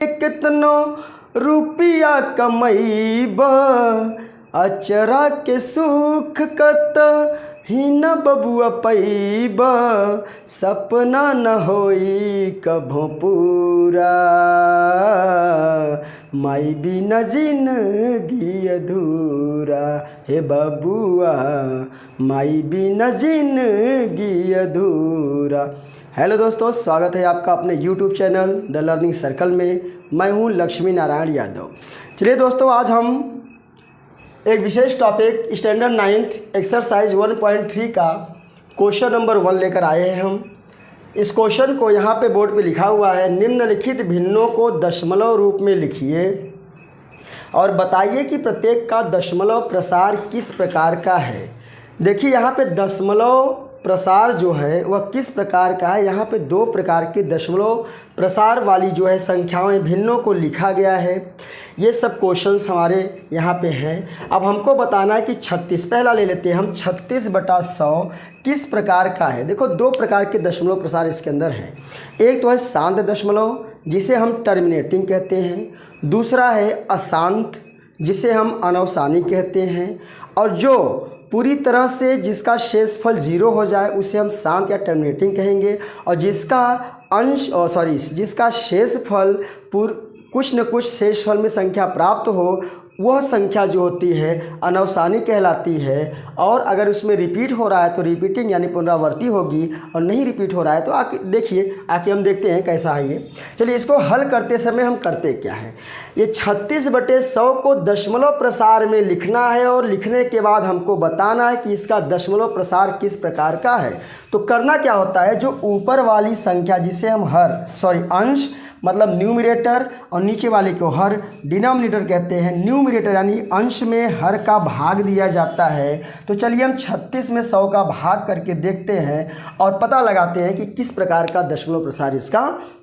कितनो रुपया कमैब अचरा के सुख कत ही न बबुआ पैब सपना न होई कभो पूरा माई बिना जिंदगी अधूरा। हे बबुआ माई बिना जिंदगी अधूरा। हेलो दोस्तों, स्वागत है आपका अपने YouTube channel the learning circle में। मैं हूं लक्ष्मी नारायण यादव। चलिए दोस्तों, आज हम एक विशेष टॉपिक स्टैंडर्ड 9th एक्सरसाइज 1.3 का क्वेश्चन नंबर 1 लेकर आए हैं। हम इस क्वेश्चन को यहाँ पे बोर्ड पे लिखा हुआ है, निम्नलिखित भिन्नों को दशमलव रूप में लिखिए और बताइए कि प्रत्येक का दशमलव प्रसार किस प्रकार का है। देखिए यहाँ पे दशमलव प्रसार जो है वह किस प्रकार का है। यहाँ पे 2 प्रकार के दशमलव प्रसार वाली जो है संख्याएं भिन्नों को लिखा गया है। ये सब क्वेश्चंस हमारे यहाँ पे हैं। अब हमको बताना है कि 36, पहला ले लेते हैं हम, 36/100 किस प्रकार का है। देखो 2 प्रकार के दशमलव प्रसार इसके अंदर हैं। एक तो है शांत दशमलव जिसे हम टर्मिनेटिंग कहते हैं, दूसरा है अशांत जिसे हम अनवसानी कहते हैं, और जो पूरी तरह से जिसका शेषफल 0 हो जाए उसे हम शांत या टर्मिनेटिंग कहेंगे, और जिसका शेषफल कुछ न कुछ शेषफल में संख्या प्राप्त हो वह संख्या जो होती है अनवसानी कहलाती है। और अगर उसमें रिपीट हो रहा है तो रिपीटिंग यानी पुनरावृत्ति होगी, और नहीं रिपीट हो रहा है तो आके देखिए, आके हम देखते हैं कैसा है ये। चलिए इसको हल करते समय हम करते क्या है, ये 36/100 को दशमलव प्रसार में लिखना है और लिखने के बाद हमको बताना है कि इसका दशमलव प्रसार किस प्रकार का है। तो करना क्या होता है, जो ऊपर वाली संख्या जिसे हम अंश मतलब न्यूमरेटर और नीचे वाले को हर डिनोमिनेटर कहते हैं। न्यूमरेटर यानी अंश में हर का भाग दिया जाता है। तो चलिए हम 36 में 100 का भाग करके देखते हैं और पता लगाते हैं कि किस प्रकार का दशमलव प्रसार इसका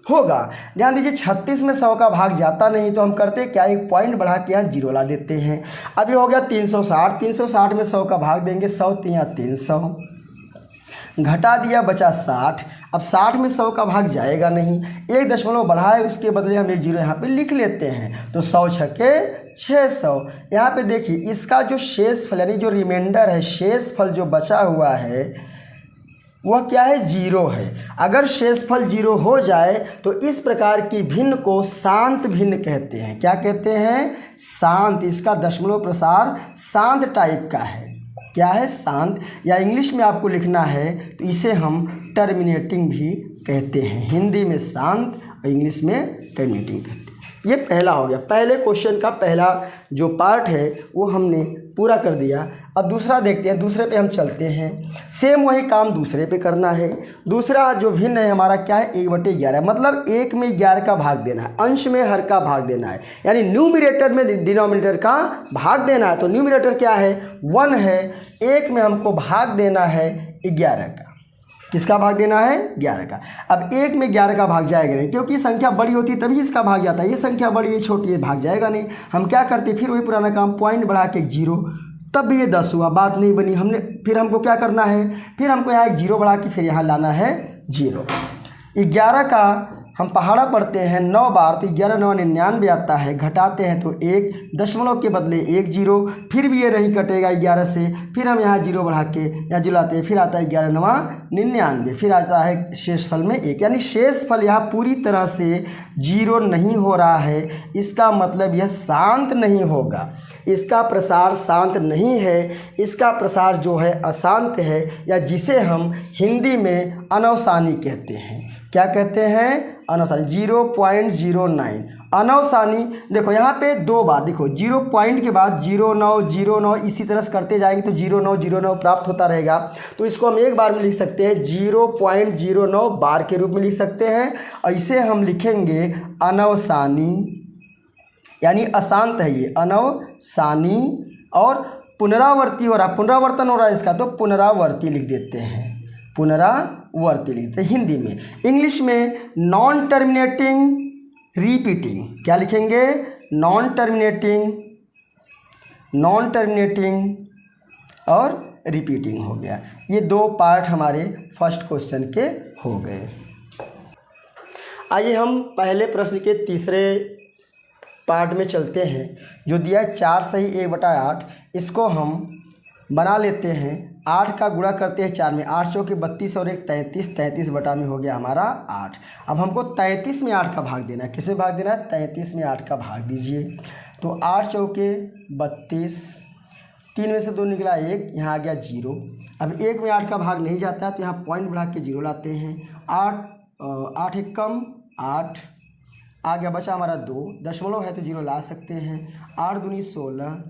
होगा। ध्यान दीजिए, 36 में 100 का भाग जाता नहीं तो हम करते क्या, एक पॉइंट बढ़ा के यहाँ 0 ला देते हैं। अब ये हो गया 360, 360 में 100 का भाग देंगे, 100 3 300, घटा दिया बचा 60। अब 60 में 100 का भाग जाएगा नहीं, एक दशमलव बढ़ाए उसके बदले हम एक 0 यहाँ पे लिख लेते हैं। तो 100 छक्के 600। यहाँ पे देखिए इसका जो शेषफल यानी जो रिमाइंडर है, शेषफल जो बचा हुआ है वह क्या है, 0 है। अगर शेषफल 0 हो जाए तो इस प्रकार की भिन्न को शांत भिन्न कहते हैं। क्या कहते हैं, शांत। इसका दशमलव प्रसार शांत टाइप का है। क्या है, शांत, या इंग्लिश में आपको लिखना है तो इसे हम टर्मिनेटिंग भी कहते हैं। हिंदी में शांत और इंग्लिश में टर्मिनेटिंग कहते हैं। ये पहला हो गया, पहले क्वेश्चन का पहला जो पार्ट है वो हमने पूरा कर दिया। अब दूसरा देखते हैं, दूसरे पे हम चलते हैं। सेम वही काम दूसरे पे करना है। दूसरा जो भिन्न है हमारा क्या है, 1/11, मतलब 1 में 11 का भाग देना है, अंश में हर का भाग देना है, यानी न्यूमरेटर में डिनोमिनेटर का भाग देना है। तो न्यूमरेटर क्या है, 1 है, 1 में हमको भाग देना है 11 का। किसका भाग देना है, 11 का। अब 1 में 11 का भाग जाएगा नहीं, क्योंकि संख्या बड़ी होती है तभी इसका भाग जाता है। ये संख्या बड़ी है, छोटी है, भाग जाएगा नहीं। हम क्या करते, फिर वही पुराना काम, पॉइंट बढ़ा के 0, तब भी ये 10 हुआ, बात नहीं बनी। फिर हमको क्या करना है, फिर हमको यहाँ एक 0 बढ़ा के फिर यहाँ लाना है 0। 11 का हम पहाड़ा पढ़ते हैं 9 बार, तो 11 9 99 आता है। घटाते हैं तो 1 दशमलव के बदले 1 0, फिर भी ये नहीं कटेगा 11 से। फिर हम यहाँ 0 बढ़ा के यहाँ जुलाते हैं, फिर आता है 11 9 99, फिर आता है शेषफल में 1, यानी शेषफल यहाँ पूरी तरह से 0 नहीं हो रहा है। इसका मतलब यह शांत नहीं होगा, इसका प्रसार शांत नहीं है, इसका प्रसार जो है अशांत है, या जिसे हम हिंदी में अनवसानी कहते हैं। क्या कहते हैं, अनवसानी। 0.09 अनवसानी। देखो यहाँ पे 2 बार, देखो 0 पॉइंट के बाद 09 इसी तरह से करते जाएंगे तो 09 प्राप्त होता रहेगा। तो इसको हम एक बार में लिख सकते हैं, 0.09 बार के रूप में लिख सकते हैं, और इसे हम लिखेंगे अनवसानी, यानी अशांत है ये, अनवसानी। और पुनरावर्ती हो रहा, पुनरावर्तन हो रहा है इसका, तो पुनरावर्ती लिख देते हैं, पुनरावर्ती लिखते हैं हिंदी में। इंग्लिश में नॉन टर्मिनेटिंग रिपीटिंग, क्या लिखेंगे, नॉन टर्मिनेटिंग और रिपीटिंग हो गया। ये 2 पार्ट हमारे फर्स्ट क्वेश्चन के हो गए। आइए हम पहले प्रश्न के तीसरे पार्ट में चलते हैं। जो दिया है 4 सही 1/8, इसको हम बना लेते हैं। 8 का गुणा करते हैं 4 में, 8 चौके 32 और 1 33, 33 बटा में हो गया हमारा 8। अब हमको 33 में 8 का भाग देना है। किस में भाग देना है? 33 में 8 का भाग दीजिए। तो 8 चौके 32, 3 में से 2 निकला 1, यहाँ आ गया 0। अब 1 में 8 का भाग नहीं जाता है तो यहाँ पॉइंट बढ़ा के 0 लाते हैं। 8 एक कम 8 आ गया, बचा हमारा 2, दशमलव है तो 0 ला सकते हैं। 8 दूनी 16,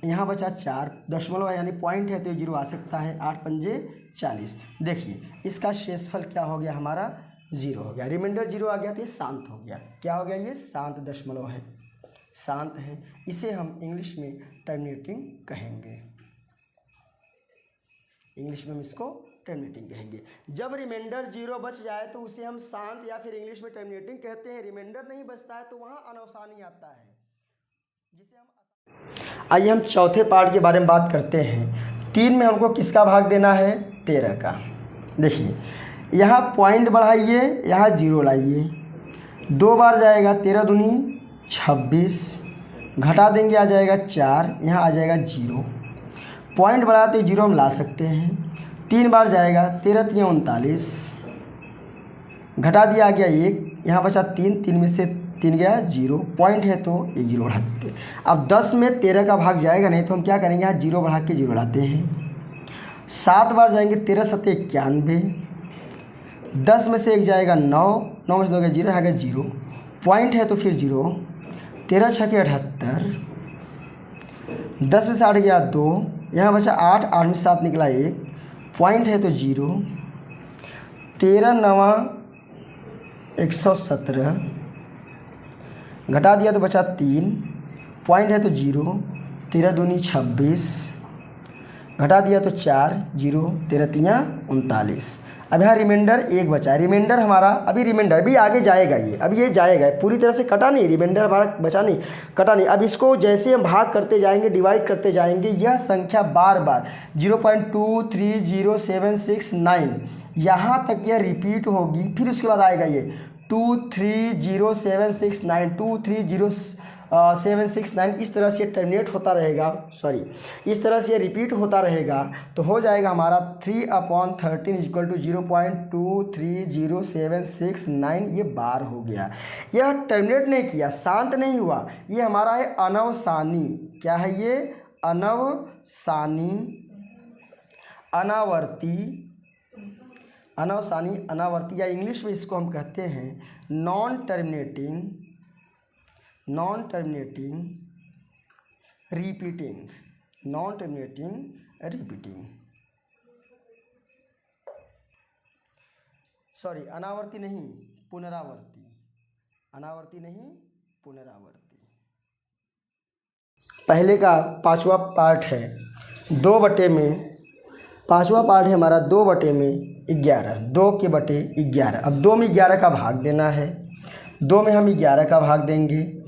यहाँ बचा 4, दशमलव है यानी पॉइंट है तो 0 आ सकता है। 8 पंजे 40। देखिए इसका शेषफल क्या हो गया हमारा? 0 हो गया। रिमाइंडर 0 आ गया तो ये शांत हो गया। क्या हो गया? ये शांत दशमलव है, शांत है। इसे हम इंग्लिश में टर्मिनेटिंग कहेंगे। इंग्लिश में हम इसको टर्मिनेटिंग कहेंगे। जब रिमाइंडर 0 बच जाए तो उसे हम शांत या फिर इंग्लिश में टर्मिनेटिंग कहते हैं। रिमाइंडर नहीं बचता है तो वहाँ अनवसानी आता है, जिसे हम। आइए हम चौथे पार्ट के बारे में बात करते हैं। 3 में हमको किसका भाग देना है? 13 का। देखिए यहाँ पॉइंट बढ़ाइए, यहाँ 0 लाइए, 2 बार जाएगा, 13 दूनी 26, घटा देंगे आ जाएगा 4, यहाँ आ जाएगा 0। पॉइंट बढ़ाते 0 हम ला सकते हैं। 3 बार जाएगा, 13 3 39, घटा दिया आ गया 1, यहाँ बचा 3, 3 में से 3 गया 0, पॉइंट है तो 1 0 बढ़ा देते हैं। अब 10 में 13 का भाग जाएगा नहीं तो हम क्या करेंगे? यहाँ 0 बढ़ा के 0 लाते हैं। 7 बार जाएंगे, 13 7 91, 10 में से 1 जाएगा 9, 9 में से 2 गया 0, आ गया 0, पॉइंट है तो फिर 0। 13 6 78, 10 में से 8 गया 2, यहाँ बचा 8, 8 में 7 निकला 1, पॉइंट है तो 0। 13 9 117, घटा दिया तो बचा 3, पॉइंट है तो 0। 13 दूनी 26, घटा दिया तो 4, 0, 13 3 39। अब यहाँ रिमाइंडर 1 बचा है। रिमाइंडर हमारा अभी रिमाइंडर भी आगे जाएगा, ये अभी ये जाएगा, पूरी तरह से कटा नहीं, रिमाइंडर हमारा बचा नहीं, कटा नहीं। अब इसको जैसे हम भाग करते जाएंगे, डिवाइड करते जाएंगे, यह संख्या बार बार 0.23076 यहाँ तक यह रिपीट होगी। फिर उसके बाद आएगा ये 23076 23076 इस तरह से टर्मिनेट होता रहेगा, इस तरह से रिपीट होता रहेगा। तो हो जाएगा हमारा 3/13 = 0.23076 ये बार हो गया। यह टर्मिनेट नहीं किया, शांत नहीं हुआ, ये हमारा है अनवसानी। क्या है ये? अनवसानी, अनावर्ती, अनवसानी अनावर्ती, या इंग्लिश में इसको हम कहते हैं non terminating repeating, non terminating repeating, अनावर्ती नहीं पुनरावर्ती, अनावर्ती नहीं पुनरावर्ती। पहले का 5वां पार्ट है 2 बटे में, 5वां पार्ट है हमारा 2 बटे में 11, 2 के बटे 11। अब 2 में 11 का भाग देना है। 2 में हम 11 का भाग देंगे।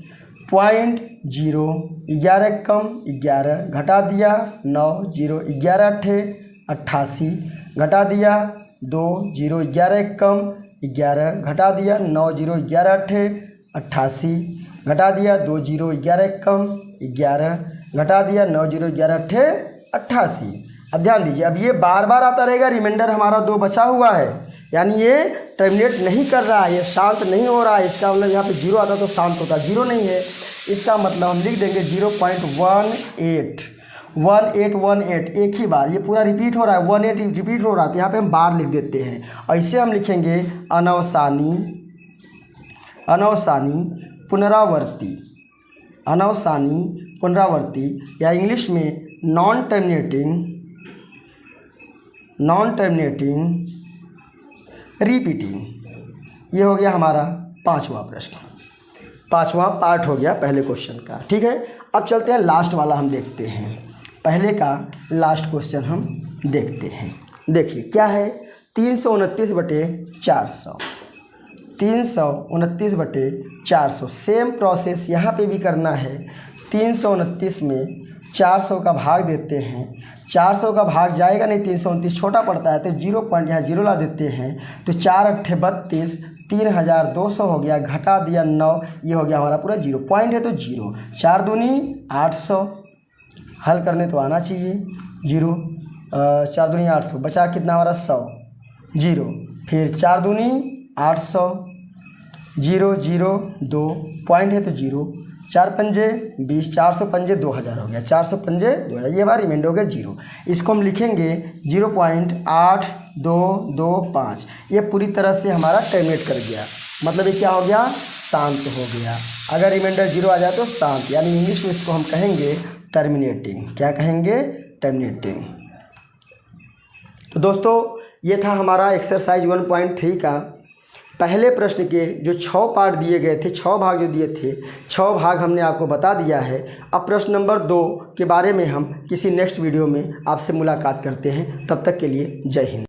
0.0, 11 कम 11, घटा दिया 9, 0, 11 8 88, घटा दिया 2, 0, 11 कम 11, घटा दिया 9, 0, 11 8 88, घटा दिया 2, 0, 11 कम 11, घटा दिया 9, 0, 11 8 88। अब ध्यान दीजिए, अब ये बार बार आता रहेगा। रिमाइंडर हमारा 2 बचा हुआ है, यानी ये टर्मिनेट नहीं कर रहा है, ये शांत नहीं हो रहा है। इसका मतलब यहाँ पे 0 आता तो शांत होता, 0 नहीं है, इसका मतलब हम लिख देंगे 0.18 एक ही बार, ये पूरा रिपीट हो रहा है, 18 रिपीट हो रहा है, तो यहाँ पे हम बार लिख देते हैं। ऐसे हम लिखेंगे अनवसानी पुनरावर्ती, या इंग्लिश में नॉन टर्मिनेटिंग रिपीटिंग। ये हो गया हमारा 5वां प्रश्न, 5वां पार्ट हो गया पहले क्वेश्चन का। ठीक है, अब चलते हैं लास्ट वाला हम देखते हैं। पहले का लास्ट क्वेश्चन हम देखते हैं। देखिए क्या है, 329/400, 329/400। सेम प्रोसेस यहाँ पे भी करना है। 329 में 400 का भाग देते हैं। 400 का भाग जाएगा नहीं, 329 छोटा पड़ता है तो 0 पॉइंट यहाँ 0 ला देते हैं। तो 4 8 32, 3200 हो गया, घटा दिया 9, ये हो गया हमारा पूरा 0, पॉइंट है तो 0। 4 दूनी 800, हल करने तो आना चाहिए 0, 4 दूनी 800, बचा कितना हमारा 100, 0, फिर 4 दूनी 800, 0 0 2, पॉइंट है तो 0, 4 पंजे 20, 400 पंजे 2000 हो गया, 400 पंजे 2000, ये हमारा रिमाइंडर हो गया 0। इसको हम लिखेंगे 0.8225, ये पूरी तरह से हमारा टर्मिनेट कर गया, मतलब ये क्या हो गया, शांत हो गया। अगर रिमाइंडर 0 आ जाए तो शांत, यानी इंग्लिश में इसको हम कहेंगे टर्मिनेटिंग। क्या कहेंगे, टर्मिनेटिंग। तो दोस्तों ये था हमारा एक्सरसाइज 1.3 का पहले प्रश्न के जो 6 पार्ट दिए गए थे, 6 भाग जो दिए थे, 6 भाग हमने आपको बता दिया है। अब प्रश्न नंबर 2 के बारे में हम किसी नेक्स्ट वीडियो में आपसे मुलाकात करते हैं। तब तक के लिए जय हिंद।